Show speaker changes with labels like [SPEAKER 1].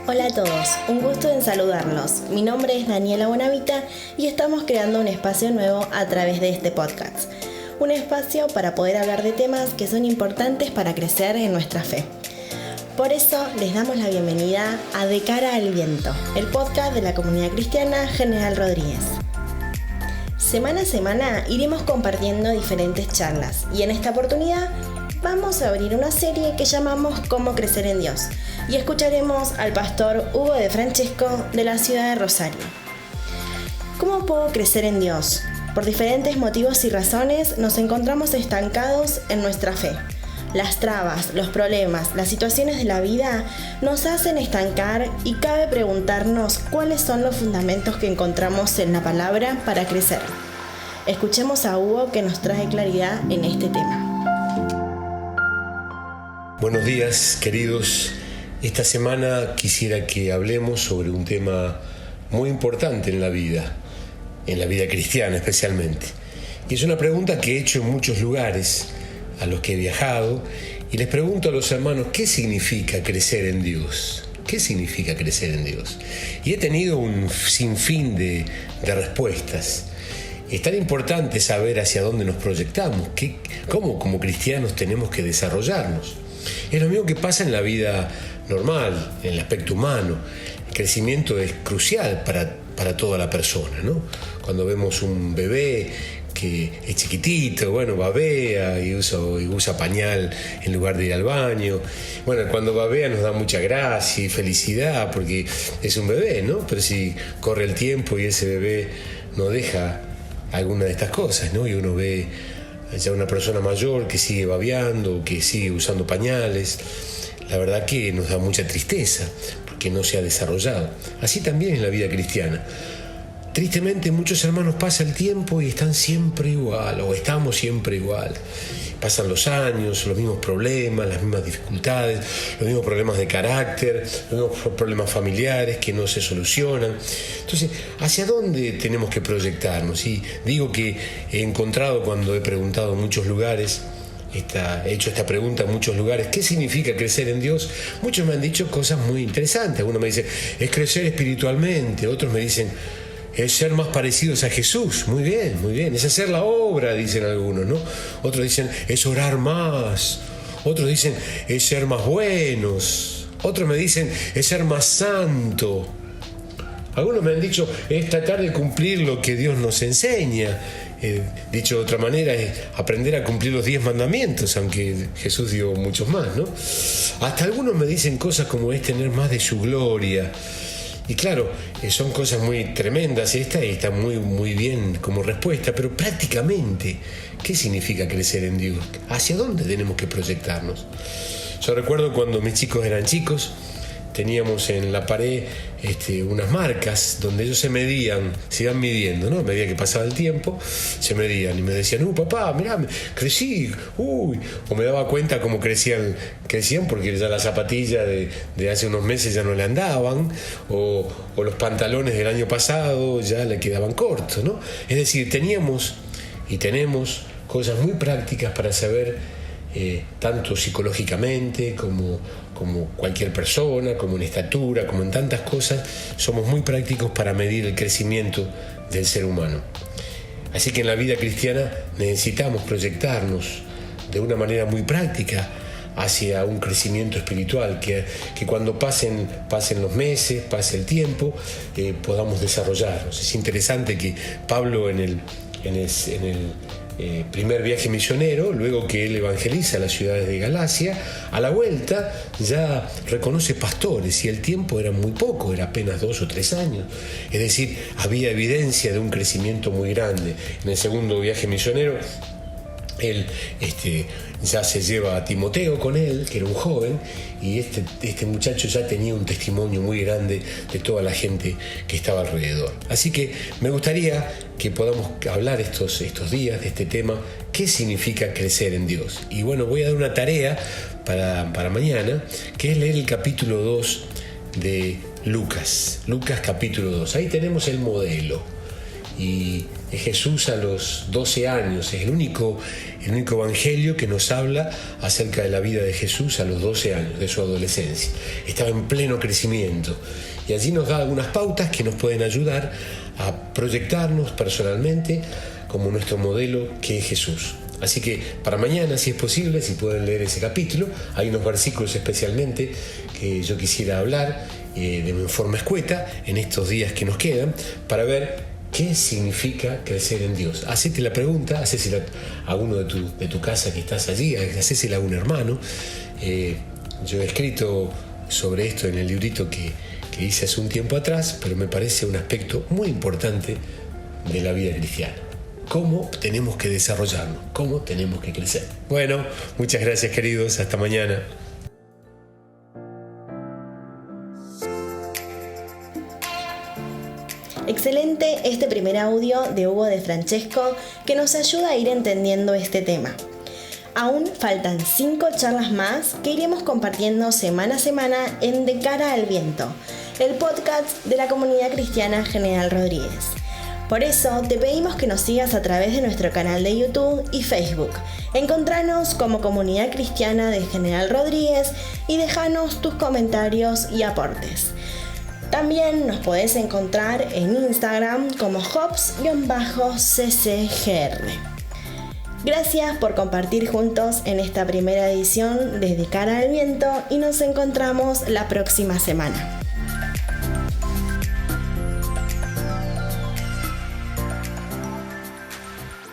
[SPEAKER 1] Hola a todos, un gusto en saludarlos. Mi nombre es Daniela Bonavita y estamos creando un espacio nuevo a través de este podcast. Un espacio para poder hablar de temas que son importantes para crecer en nuestra fe. Por eso les damos la bienvenida a De Cara al Viento, el podcast de la comunidad cristiana General Rodríguez. Semana a semana iremos compartiendo diferentes charlas y en esta oportunidad vamos a abrir una serie que llamamos Cómo crecer en Dios y escucharemos al pastor Hugo de Francesco de la ciudad de Rosario. ¿Cómo puedo crecer en Dios? Por diferentes motivos y razones nos encontramos estancados en nuestra fe. Las trabas, los problemas, las situaciones de la vida nos hacen estancar y cabe preguntarnos cuáles son los fundamentos que encontramos en la palabra para crecer. Escuchemos a Hugo que nos trae claridad en este tema.
[SPEAKER 2] Buenos días, queridos. Esta semana quisiera que hablemos sobre un tema muy importante en la vida cristiana especialmente. Y es una pregunta que he hecho en muchos lugares a los que he viajado y les pregunto a los hermanos, ¿qué significa crecer en Dios? ¿Qué significa crecer en Dios? Y he tenido un sinfín de respuestas. Es tan importante saber hacia dónde nos proyectamos, cómo como cristianos tenemos que desarrollarnos. Es lo mismo que pasa en la vida normal, en el aspecto humano. El crecimiento es crucial para toda la persona, ¿no? Cuando vemos un bebé que es chiquitito, babea y usa pañal en lugar de ir al baño. Cuando babea nos da mucha gracia y felicidad porque es un bebé, ¿no? Pero si corre el tiempo y ese bebé no deja alguna de estas cosas, ¿no? Y uno ve ya una persona mayor que sigue babeando, que sigue usando pañales, la verdad que nos da mucha tristeza porque no se ha desarrollado. Así también en la vida cristiana. Tristemente muchos hermanos pasan el tiempo y están siempre igual, o estamos siempre igual. Pasan los años, los mismos problemas, las mismas dificultades, los mismos problemas de carácter, los mismos problemas familiares que no se solucionan. Entonces, ¿hacia dónde tenemos que proyectarnos? Y digo que he encontrado cuando he preguntado en muchos lugares, he hecho esta pregunta en muchos lugares, ¿qué significa crecer en Dios? Muchos me han dicho cosas muy interesantes. Algunos me dicen, es crecer espiritualmente. Otros me dicen, es ser más parecidos a Jesús. Muy bien. Es hacer la obra, dicen algunos, ¿no? Otros dicen, es orar más. Otros dicen, es ser más buenos. Otros me dicen, es ser más santo. Algunos me han dicho, es tratar de cumplir lo que Dios nos enseña. Dicho de otra manera, es aprender a cumplir los 10 mandamientos, aunque Jesús dio muchos más, ¿no? Hasta algunos me dicen cosas como es tener más de su gloria. Y claro, son cosas muy tremendas y está muy, muy bien como respuesta, pero prácticamente, ¿qué significa crecer en Dios? ¿Hacia dónde tenemos que proyectarnos? Yo recuerdo cuando mis chicos eran chicos, teníamos en la pared unas marcas donde ellos se iban midiendo, ¿no? A medida que pasaba el tiempo, se medían y me decían, papá, mirá, crecí, o me daba cuenta cómo crecían porque ya las zapatillas de hace unos meses ya no le andaban, o los pantalones del año pasado ya le quedaban cortos, ¿no? Es decir, teníamos y tenemos cosas muy prácticas para saber tanto psicológicamente como cualquier persona, como en estatura, como en tantas cosas, somos muy prácticos para medir el crecimiento del ser humano. Así que en la vida cristiana necesitamos proyectarnos de una manera muy práctica hacia un crecimiento espiritual, que cuando pasen los meses, pase el tiempo, podamos desarrollarnos. Es interesante que Pablo en el primer viaje misionero, luego que él evangeliza las ciudades de Galacia, a la vuelta ya reconoce pastores y el tiempo era muy poco, era apenas 2 o 3 años. Es decir, había evidencia de un crecimiento muy grande. En el segundo viaje misionero, él ya se lleva a Timoteo con él, que era un joven, y este muchacho ya tenía un testimonio muy grande de toda la gente que estaba alrededor. Así que me gustaría que podamos hablar estos días de este tema, ¿qué significa crecer en Dios? Y voy a dar una tarea para mañana, que es leer el capítulo 2 de Lucas capítulo 2. Ahí tenemos el modelo. Y de Jesús a los 12 años. Es el único evangelio que nos habla acerca de la vida de Jesús a los 12 años, de su adolescencia. Estaba en pleno crecimiento y allí nos da algunas pautas que nos pueden ayudar a proyectarnos personalmente como nuestro modelo, que es Jesús. Así que para mañana, si es posible, si pueden leer ese capítulo, hay unos versículos especialmente que yo quisiera hablar de forma escueta en estos días que nos quedan, para ver qué significa crecer en Dios. Hacete la pregunta, hacésela a uno de tu casa que estás allí, hacésela a un hermano. Yo he escrito sobre esto en el librito que hice hace un tiempo atrás, pero me parece un aspecto muy importante de la vida cristiana. Cómo tenemos que desarrollarnos, cómo tenemos que crecer. Bueno, muchas gracias, queridos, hasta mañana.
[SPEAKER 1] Excelente este primer audio de Hugo de Francesco que nos ayuda a ir entendiendo este tema. Aún faltan 5 charlas más que iremos compartiendo semana a semana en De Cara al Viento, el podcast de la comunidad cristiana General Rodríguez. Por eso te pedimos que nos sigas a través de nuestro canal de YouTube y Facebook. Encontranos como Comunidad Cristiana de General Rodríguez y déjanos tus comentarios y aportes. También nos podés encontrar en Instagram como hops_ccgr. Gracias por compartir juntos en esta primera edición de Cara al Viento y nos encontramos la próxima semana.